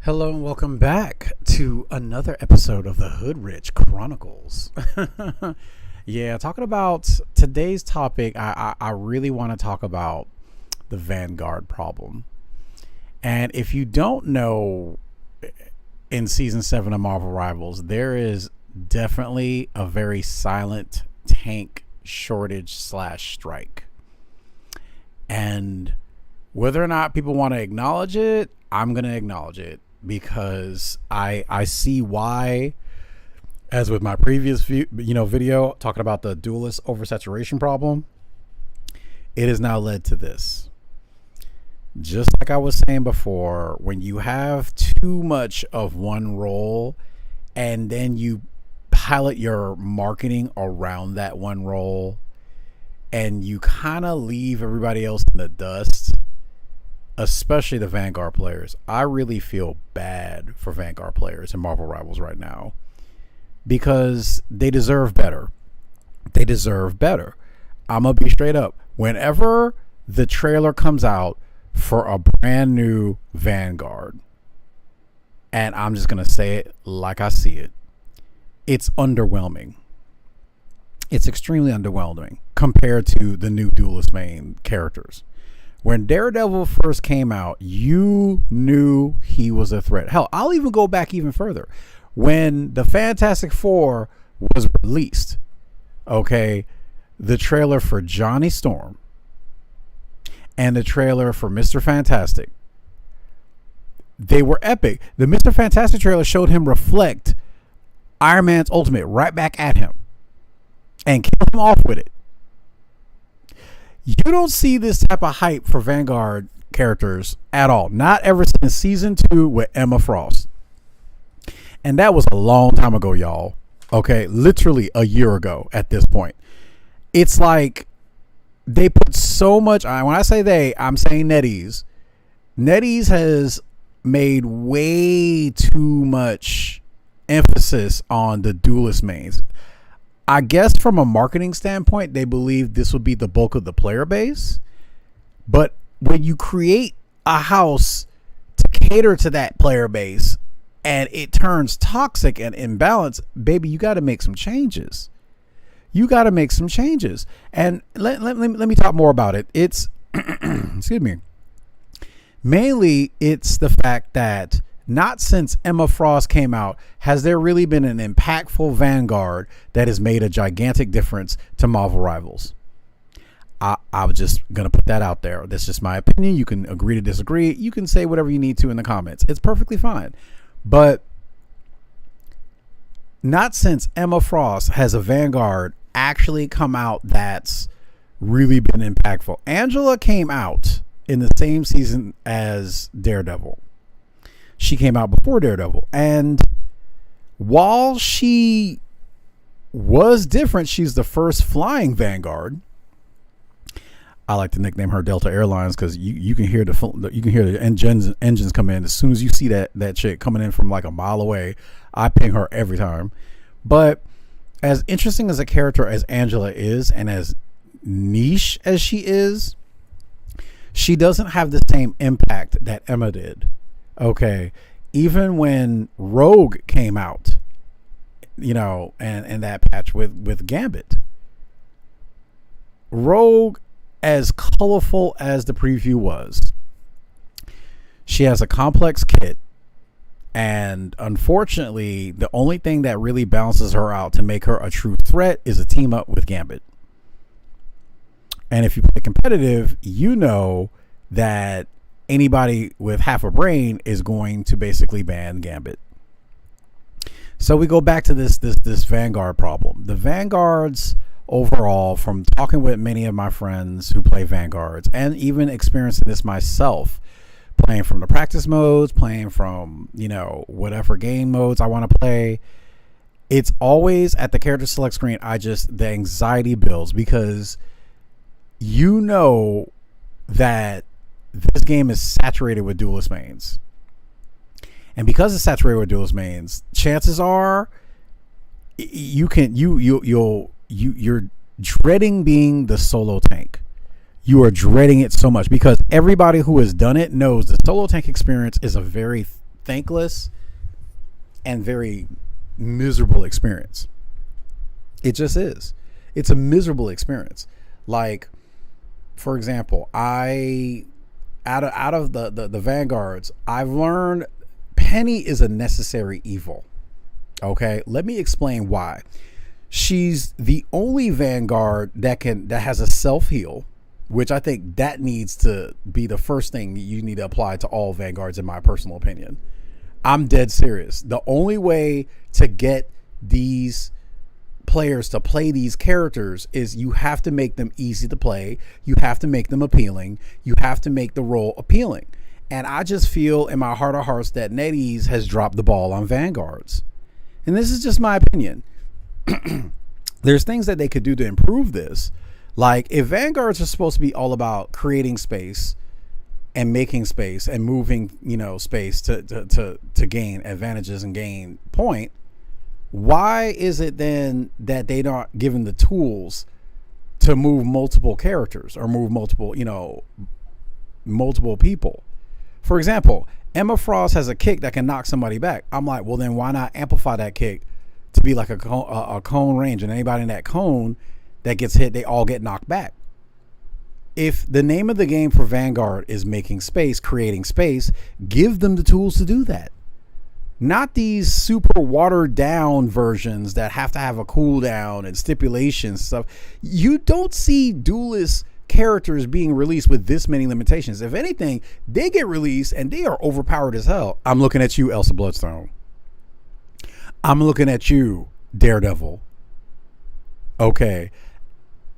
Hello and welcome back to another episode of the Hood Rich Chronicles. Yeah, talking about today's topic, I really want to talk about the Vanguard problem. And if you don't know, in season 7 of Marvel Rivals, there is definitely a very silent tank shortage slash strike. And whether or not people want to acknowledge it, I'm going to acknowledge it because I see why, as with my previous video talking about the duelist oversaturation problem, it has now led to this. Just like I was saying before, when you have too much of one role and then you pilot your marketing around that one role and you kind of leave everybody else in the dust, especially the Vanguard players. I really feel bad for Vanguard players in Marvel Rivals right now because they deserve better. They deserve better. I'm going to be straight up. Whenever the trailer comes out for a brand new Vanguard, and I'm just going to say it like I see it, it's underwhelming. It's extremely underwhelming compared to the new Duelist main characters. When Daredevil first came out, you knew he was a threat. Hell, I'll even go back even further. When the Fantastic Four was released, okay, the trailer for Johnny Storm and the trailer for Mr. Fantastic, they were epic. The Mr. Fantastic trailer showed him reflect Iron Man's ultimate right back at him and kill him off with it. You don't see this type of hype for Vanguard characters at all. Not ever since season 2 with Emma Frost. And that was a long time ago, y'all. Okay, literally a year ago at this point. It's like they put so much, when I say they, I'm saying NetEase. NetEase has made way too much emphasis on the duelist mains. I guess from a marketing standpoint, they believe this would be the bulk of the player base. But when you create a house to cater to that player base and it turns toxic and imbalanced, baby, you got to make some changes. You got to make some changes. And let me talk more about it. It's, excuse me. Mainly, it's the fact that not since Emma Frost came out has there really been an impactful Vanguard that has made a gigantic difference to Marvel Rivals. I was just going to put that out there. That's just my opinion. You can agree to disagree. You can say whatever you need to in the comments. It's perfectly fine. But not since Emma Frost has a Vanguard actually come out that's really been impactful. Angela came out in the same season as Daredevil. She came out before Daredevil. And while she was different, she's the first flying Vanguard. I like to nickname her Delta Airlines because you can hear the engines come in as soon as you see that chick coming in from like a mile away. I ping her every time. But as interesting as a character as Angela is, and as niche as she is, she doesn't have the same impact that Emma did. Okay, even when Rogue came out, and that patch with Gambit, Rogue, as colorful as the preview was, she has a complex kit, and unfortunately, the only thing that really balances her out to make her a true threat is a team up with Gambit. And if you play competitive, you know that anybody with half a brain is going to basically ban Gambit. So we go back to this Vanguard problem. The Vanguards overall, from talking with many of my friends who play Vanguards and even experiencing this myself, playing from the practice modes, playing from, whatever game modes I want to play, it's always at the character select screen. The anxiety builds because that this game is saturated with duelist mains. And because it's saturated with duelist mains, chances are you're dreading being the solo tank. You are dreading it so much because everybody who has done it knows the solo tank experience is a very thankless and very miserable experience. It just is. It's a miserable experience. Like, for example, out of the Vanguards, I've learned Penny is a necessary evil. Okay, let me explain why. She's the only Vanguard that has a self-heal, which I think that needs to be the first thing that you need to apply to all Vanguards, in my personal opinion. I'm dead serious. The only way to get these players to play these characters is you have to make them easy to play. You have to make them appealing. You have to make the role appealing. And I just feel in my heart of hearts that NetEase has dropped the ball on Vanguards. And this is just my opinion. There's things that they could do to improve this. Like, if Vanguards are supposed to be all about creating space and making space and moving, space to gain advantages and gain point, why is it then that they not given the tools to move multiple characters or move multiple people? For example, Emma Frost has a kick that can knock somebody back. I'm like, well, then why not amplify that kick to be like a cone range, and anybody in that cone that gets hit, they all get knocked back. If the name of the game for Vanguard is making space, creating space, give them the tools to do that. Not these super watered down versions that have to have a cooldown and stipulations and stuff. You don't see Duelist characters being released with this many limitations. If anything, they get released and they are overpowered as hell. I'm looking at you, Elsa Bloodstone. I'm looking at you, Daredevil. Okay.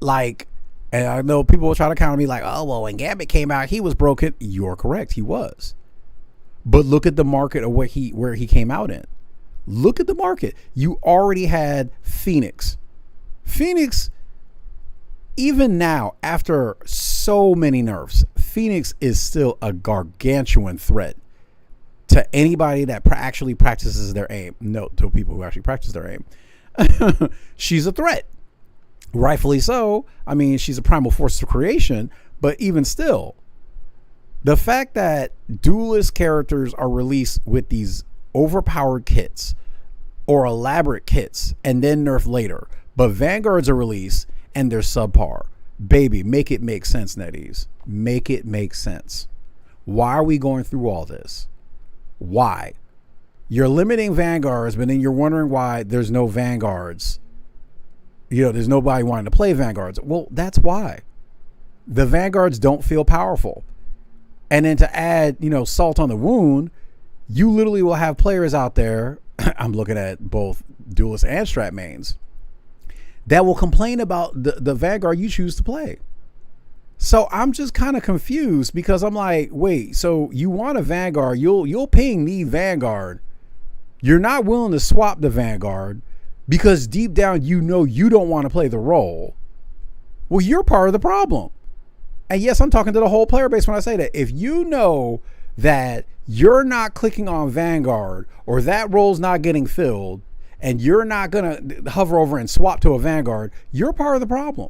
Like, and I know people will try to counter me like, oh, well, when Gambit came out, he was broken. You're correct. He was. But look at the market of where he came out in. Look at the market. You already had Phoenix. Phoenix, even now, after so many nerfs, Phoenix is still a gargantuan threat to anybody that actually practices their aim. No, to people who actually practice their aim. She's a threat. Rightfully so. I mean, she's a primal force of creation, but even still, the fact that Duelist characters are released with these overpowered kits or elaborate kits and then nerfed later, but Vanguards are released and they're subpar. Baby, make it make sense, NetEase. Make it make sense. Why are we going through all this? Why? You're limiting Vanguards, but then you're wondering why there's no Vanguards. There's nobody wanting to play Vanguards. Well, that's why. The Vanguards don't feel powerful. And then to add, salt on the wound, you literally will have players out there, I'm looking at both Duelist and Strat mains, that will complain about the Vanguard you choose to play. So I'm just kind of confused because I'm like, wait, so you want a Vanguard, you'll ping the Vanguard. You're not willing to swap the Vanguard because deep down you don't want to play the role. Well, you're part of the problem. And yes, I'm talking to the whole player base when I say that. If you know that you're not clicking on Vanguard or that role's not getting filled and you're not going to hover over and swap to a Vanguard, you're part of the problem.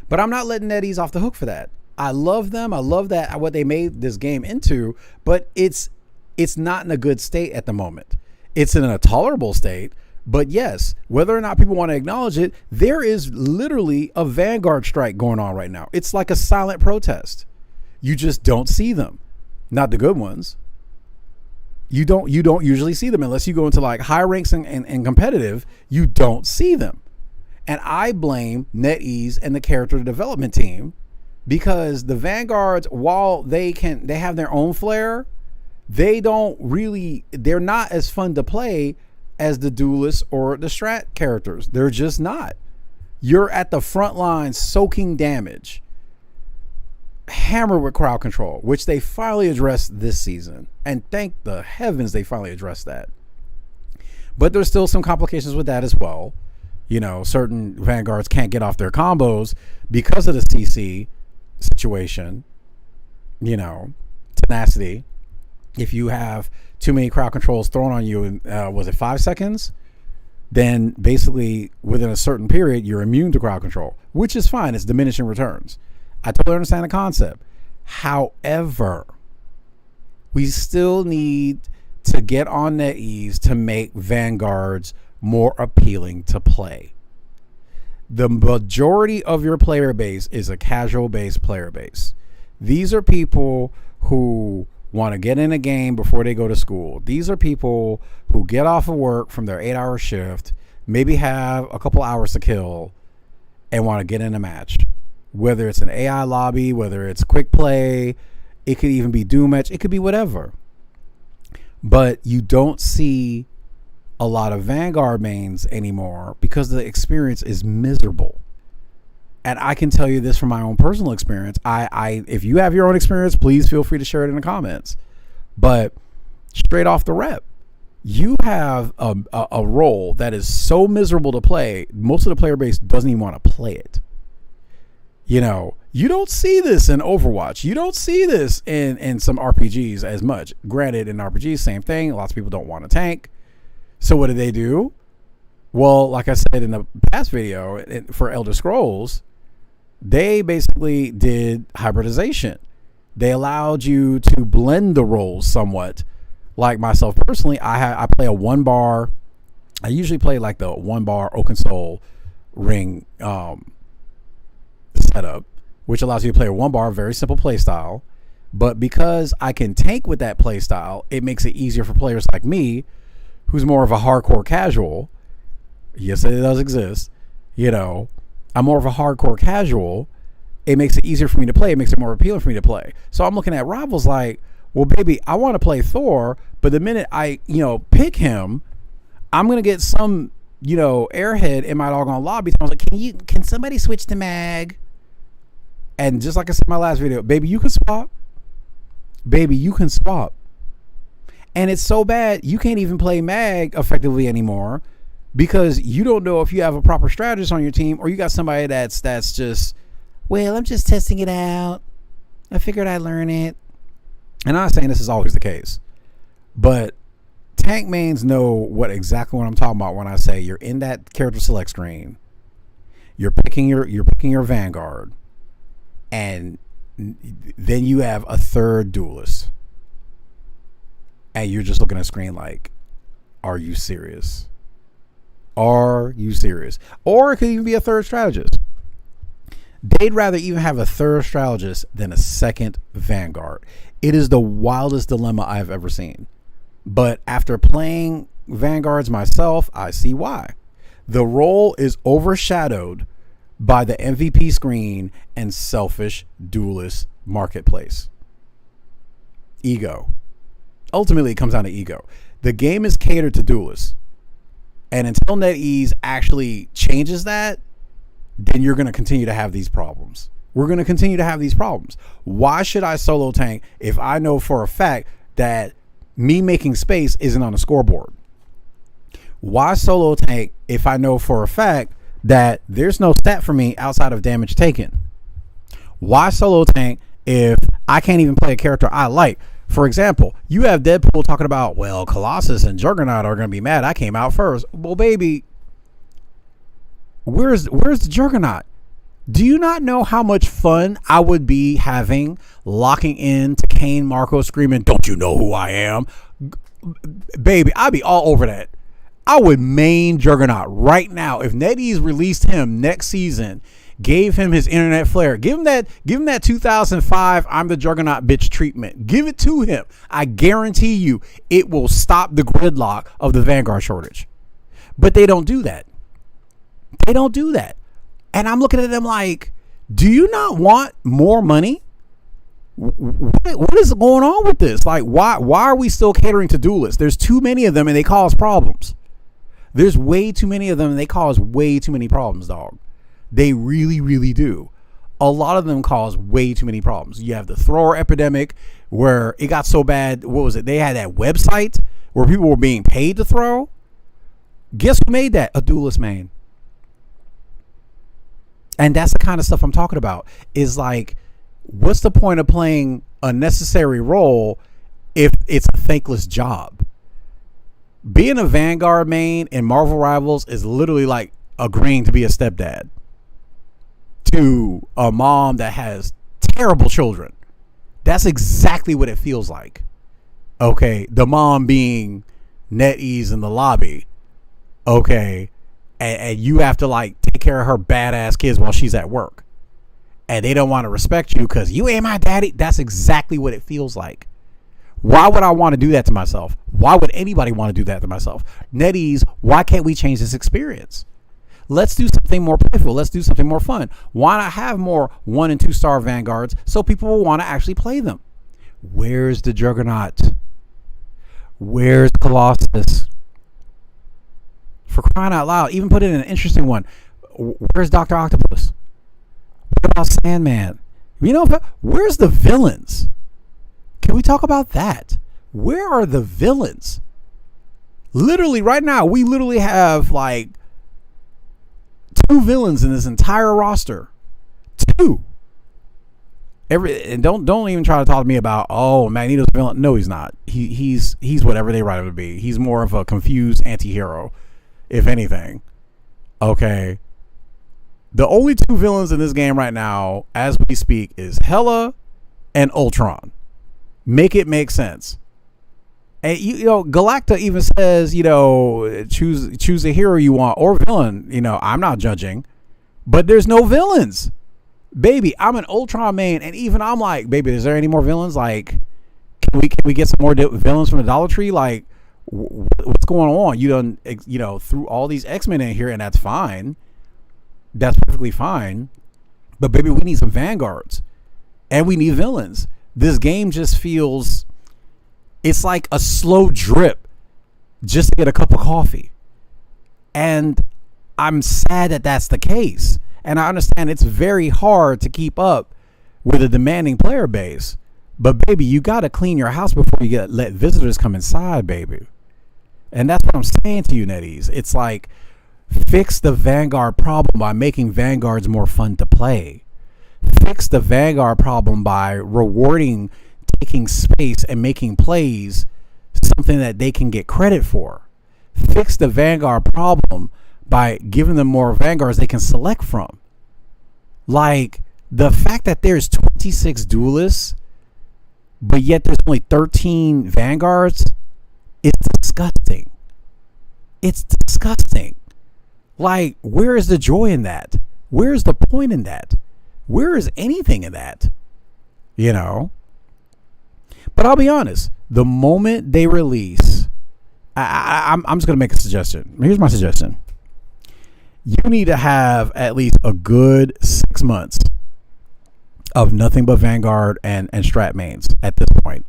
But I'm not letting NetEase off the hook for that. I love them. I love that what they made this game into, but it's not in a good state at the moment. It's in a tolerable state. But yes, whether or not people want to acknowledge it, there is literally a Vanguard strike going on right now. It's like a silent protest. You just don't see them. Not the good ones. You don't usually see them unless you go into like high ranks and competitive. You don't see them. And I blame NetEase and the character development team because the Vanguards, while they have their own flair, they're not as fun to play as the Duelist or the Strat characters. They're just not. You're at the front line soaking damage, hammered with crowd control, which they finally addressed this season. And thank the heavens they finally addressed that. But there's still some complications with that as well. Certain Vanguards can't get off their combos because of the CC situation. Tenacity. If you have too many crowd controls thrown on you in, was it 5 seconds? Then basically within a certain period, you're immune to crowd control, which is fine. It's diminishing returns. I totally understand the concept. However, We still need to get on NetEase to make Vanguards more appealing to play. The majority of your player base is a casual based player base. These are people who want to get in a game before they go to school. These are people who get off of work from their 8-hour shift, maybe have a couple hours to kill, and want to get in a match. Whether it's an AI lobby, whether it's quick play, it could even be Doom match, it could be whatever. But you don't see a lot of Vanguard mains anymore because the experience is miserable. And I can tell you this from my own personal experience. I if you have your own experience, please feel free to share it in the comments. But straight off the rep, you have a role that is so miserable to play, most of the player base doesn't even want to play it. You know, you don't see this in Overwatch. You don't see this in some RPGs as much. Granted, in RPGs, same thing. Lots of people don't want to tank. So what do? Well, like I said in the past video, for Elder Scrolls, they basically did hybridization. They allowed you to blend the roles somewhat. Like myself personally, I play a 1-bar. I usually play like the 1-bar Oaken Soul ring setup, which allows you to play a 1-bar, very simple play style. But because I can tank with that play style, it makes it easier for players like me, who's more of a hardcore casual. Yes, it does exist. You know, I'm more of a hardcore casual. It makes it easier for me to play. It makes it more appealing for me to play. So I'm looking at rivals like, well, baby, I want to play Thor, but the minute I, pick him, I'm going to get some, airhead in my doggone lobby. I was like, can somebody switch to mag? And just like I said in my last video, baby, you can swap. Baby, you can swap. And it's so bad, you can't even play mag effectively anymore because you don't know if you have a proper strategist on your team or you got somebody that's just, well, I'm just testing it out. I figured I'd learn it. And I'm not saying this is always the case, but tank mains know exactly what I'm talking about when I say you're in that character select screen. You're picking your Vanguard, and then you have a third duelist. And you're just looking at the screen like, are you serious? Are you serious? Or it could even be a third strategist. They'd rather even have a third strategist than a second Vanguard. It is the wildest dilemma I've ever seen. But after playing Vanguards myself, I see why. The role is overshadowed by the MVP screen and selfish duelist marketplace. Ego. Ultimately, it comes down to ego. The game is catered to duelists. And until NetEase actually changes that, then you're going to continue to have these problems. We're going to continue to have these problems. Why should I solo tank if I know for a fact that me making space isn't on the scoreboard? Why solo tank if I know for a fact that there's no stat for me outside of damage taken? Why solo tank if I can't even play a character I like? For example, you have Deadpool talking about, well, Colossus and Juggernaut are going to be mad I came out first. Well, baby, where's the Juggernaut? Do you not know how much fun I would be having locking in to Kane Marco screaming, don't you know who I am? Baby, I'd be all over that. I would main Juggernaut right now. If NetEase released him next season, gave him his internet flair, give him that 2005 I'm the Juggernaut bitch treatment. Give it to him. I guarantee you it will stop the gridlock of the Vanguard shortage. But they don't do that. They don't do that. And I'm looking at them like, do you not want more money? What is going on with this? Like, why are we still catering to duelists? There's too many of them and they cause problems. There's way too many of them and they cause way too many problems, dog. They really, really do. A lot of them cause way too many problems. You have the thrower epidemic where it got so bad. What was it? They had that website where people were being paid to throw. Guess who made that? A duelist main. And that's the kind of stuff I'm talking about. Is like, what's the point of playing a necessary role if it's a thankless job? Being a Vanguard main in Marvel Rivals is literally like agreeing to be a stepdad to a mom that has terrible children. That's exactly what it feels like. Okay, the mom being NetEase in the lobby. Okay, and you have to like take care of her badass kids while she's at work, and they don't want to respect you because you ain't my daddy. That's exactly what it feels like. Why would I want to do that to myself? Why would anybody want to do that to myself? NetEase, why can't we change this experience? Let's do something more playful. Let's do something more fun. Why not have more 1 and 2 star Vanguards so people will want to actually play them? Where's the Juggernaut? Where's Colossus? For crying out loud, even put in an interesting one. Where's Dr. Octopus? What about Sandman? You know, where's the villains? Can we talk about that? Where are the villains? Literally, right now, we literally have like 2 villains in this entire roster. 2. And don't even try to talk to me about, oh, Magneto's a villain. No, he's not. He's whatever they write him to be. He's more of a confused anti-hero, if anything. Okay. The only 2 villains in this game right now, as we speak, is Hela and Ultron. Make it make sense. And you know, Galacta even says, you know, choose a hero you want or villain. You know, I'm not judging, but there's no villains, baby. I'm an Ultron main, and even I'm like, baby, is there any more villains? Like, can we get some more villains from the Dollar Tree? Like, what's going on? You done, you know, threw all these X-Men in here, and that's fine. That's perfectly fine. But baby, we need some Vanguards, and we need villains. This game just feels, it's like a slow drip just to get a cup of coffee. And I'm sad that that's the case. And I understand it's very hard to keep up with a demanding player base. But baby, you got to clean your house before you let visitors come inside, baby. And that's what I'm saying to you, NetEase. It's like, fix the Vanguard problem by making Vanguards more fun to play. Fix the Vanguard problem by rewarding taking space and making plays something that they can get credit for. Fix the Vanguard problem by giving them more Vanguards they can select from. Like, the fact that there's 26 duelists, but yet there's only 13 Vanguards, it's disgusting. It's disgusting. Like, where is the joy in that? Where is the point in that? Where is anything in that? You know? But I'll be honest. The moment they release, I'm just going to make a suggestion. Here's my suggestion. You need to have at least a good 6 months of nothing but Vanguard and Strat mains at this point.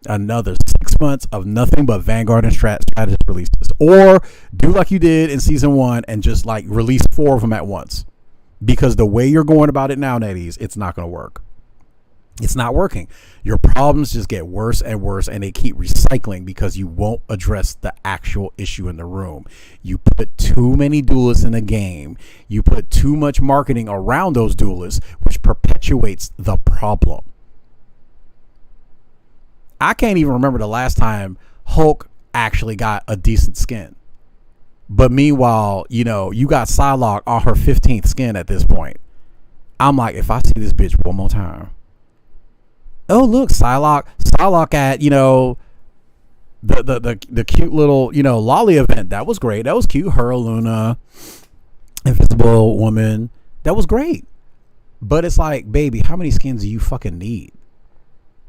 Another 6 months of nothing but Vanguard and strategist releases. Or do like you did in season 1 and just like release 4 of them at once. Because the way you're going about it now, NetEase, it's not going to work. It's not working. Your problems just get worse and worse, and they keep recycling because you won't address the actual issue in the room. You put too many duelists in the game. You put too much marketing around those duelists, which perpetuates the problem. I can't even remember the last time Hulk actually got a decent skin. But meanwhile, you know, you got Psylocke on her 15th skin at this point. I'm like, if I see this bitch one more time. Oh, look, Psylocke at, you know, the cute little, you know, Lolly event. That was great. That was cute. Her, Luna, Invisible Woman. That was great. But it's like, baby, how many skins do you fucking need?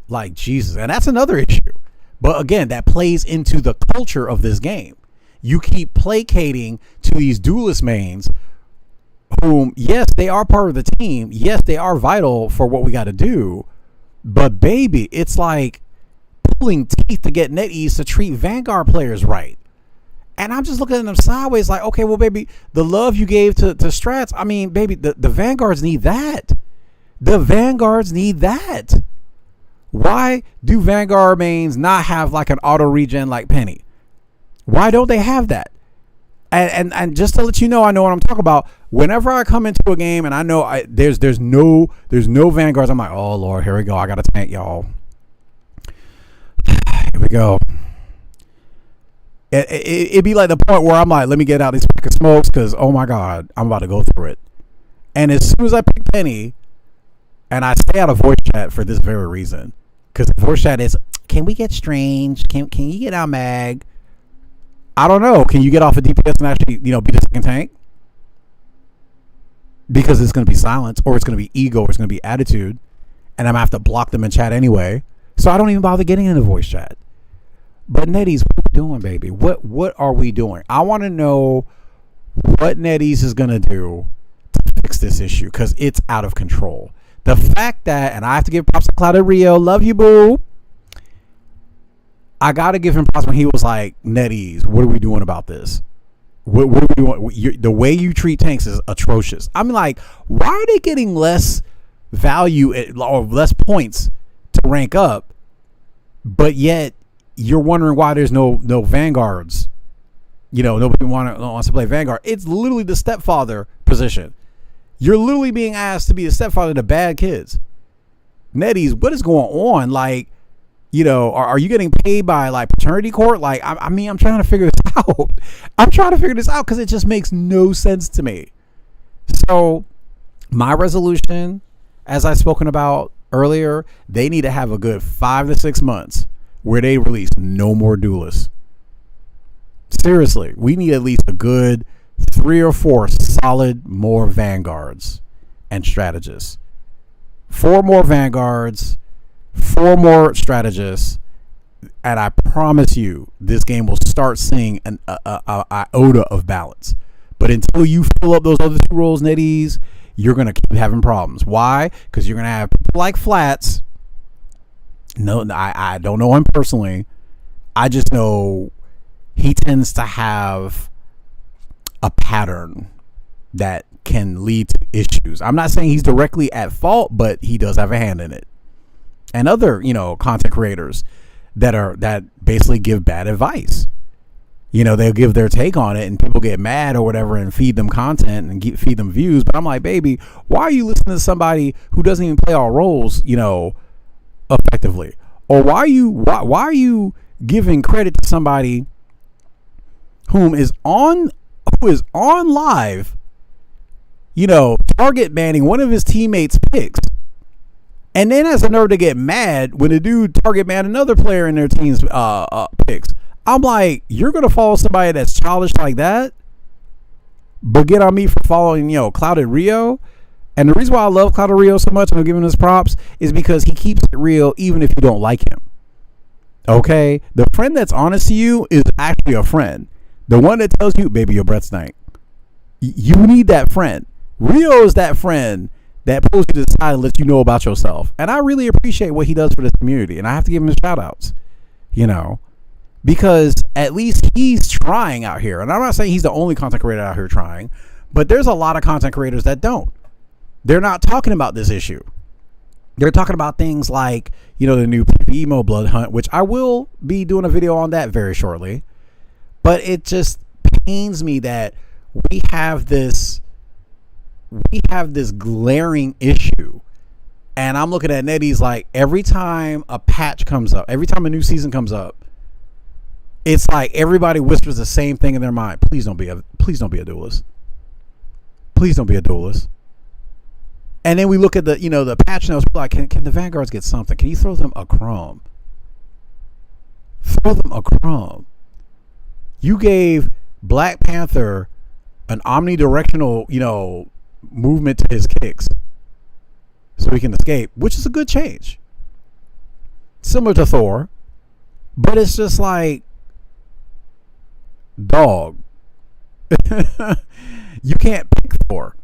Like, Jesus. And that's another issue. But again, that plays into the culture of this game. You keep placating to these duelist mains whom, yes, they are part of the team. Yes, they are vital for what we got to do. But baby, it's like pulling teeth to get NetEase to treat Vanguard players right. And I'm just looking at them sideways like, okay, well, baby, the love you gave to Strats, I mean, baby, the Vanguards need that. The Vanguards need that. Why do Vanguard mains not have like an auto regen like Penny? Why don't they have that? And just to let you know, I know what I'm talking about. Whenever I come into a game and I know there's no Vanguards, I'm like, oh Lord, here we go. I got to tank y'all. Here we go. It'd be like the point where I'm like, let me get out these pack of smokes because, oh my God, I'm about to go through it. And as soon as I pick Penny, and I stay out of voice chat for this very reason, because voice chat is can we get Strange? Can you get out Mag? I don't know. Can you get off a DPS and actually, be the second tank? Because it's going to be silence, or it's going to be ego, or it's going to be attitude, and I'm going to have to block them in chat anyway. So I don't even bother getting in the voice chat. But NetEase, what are we doing, baby? What are we doing? I want to know what NetEase is going to do to fix this issue, because it's out of control. The fact that, and I have to give props to Clouded Rio, love you, boo. I got to give him props when he was like, NetEase, what are we doing about this? What are we doing? The way you treat tanks is atrocious. I'm like, why are they getting less value or less points to rank up, but yet you're wondering why there's no Vanguards? Nobody wants to play Vanguard. It's literally the stepfather position. You're literally being asked to be the stepfather to bad kids. NetEase, what is going on? Like, are you getting paid by like paternity court? Like, I'm trying to figure this out. I'm trying to figure this out because it just makes no sense to me. So my resolution, as I've spoken about earlier, they need to have a good 5 to 6 months where they release no more duelists. Seriously, we need at least a good 3 or 4 solid more Vanguards and strategists. 4 more Vanguards, 4 more strategists, and I promise you, this game will start seeing an iota of balance. But until you fill up those other 2 roles, NetEase, you're gonna keep having problems. Why? Because you're gonna have people like Flats. No, I don't know him personally. I just know he tends to have a pattern that can lead to issues. I'm not saying he's directly at fault, but he does have a hand in it. And other, content creators that basically give bad advice. They'll give their take on it and people get mad or whatever and feed them content and feed them views. But I'm like, baby, why are you listening to somebody who doesn't even play all roles, effectively? Or why are you giving credit to somebody who is on live, target banning one of his teammates' picks, and then has the nerve to get mad when the dude target banned another player in their team's picks? I'm like, you're gonna follow somebody that's childish like that, but get on me for following, Clouded Rio? And the reason why I love Clouded Rio so much and I'm giving his props is because he keeps it real even if you don't like him. Okay? The friend that's honest to you is actually a friend. The one that tells you, baby, your breath stank. You need that friend. Rio is that friend that pulls you to the side and lets you know about yourself. And I really appreciate what he does for this community. And I have to give him shout outs, because at least he's trying out here. And I'm not saying he's the only content creator out here trying, but there's a lot of content creators that don't. They're not talking about this issue. They're talking about things like, the new PvE mode Blood Hunt, which I will be doing a video on that very shortly. But it just pains me that we have this glaring issue. And I'm looking at NetEase like every time a patch comes up, every time a new season comes up, it's like everybody whispers the same thing in their mind. Please don't be a duelist. Please don't be a duelist. And then we look at the patch notes, like, can the Vanguards get something? Can you throw them a crumb? Throw them a crumb. You gave Black Panther an omnidirectional, movement to his kicks so he can escape, which is a good change. Similar to Thor, but it's just like, dog. You can't pick Thor.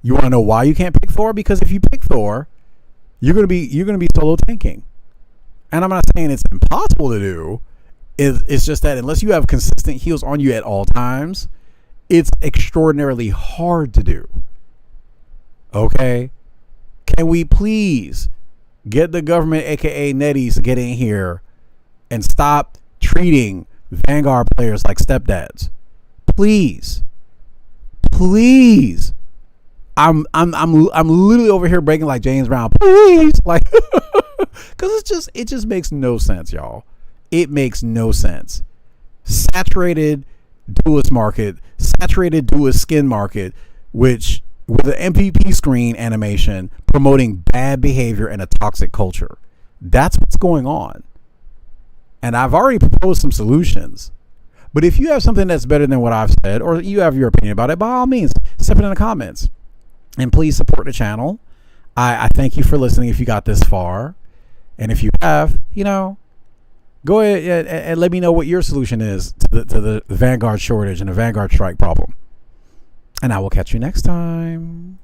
You want to know why you can't pick Thor? Because if you pick Thor, you're gonna be solo tanking. And I'm not saying it's impossible to do. It's just that unless you have consistent heals on you at all times, it's extraordinarily hard to do. Okay? Can we please get the government, aka NetEase, to get in here and stop treating Vanguard players like stepdads? Please. Please. I'm literally over here breaking like James Brown. Please, like, because it just makes no sense, y'all. It makes no sense. Saturated duelist market, saturated duelist skin market, which with an MVP screen animation promoting bad behavior and a toxic culture. That's what's going on. And I've already proposed some solutions. But if you have something that's better than what I've said, or you have your opinion about it, by all means, step it in the comments. And please support the channel. I thank you for listening if you got this far. And if you have, go ahead and let me know what your solution is to the Vanguard shortage and the Vanguard strike problem. And I will catch you next time.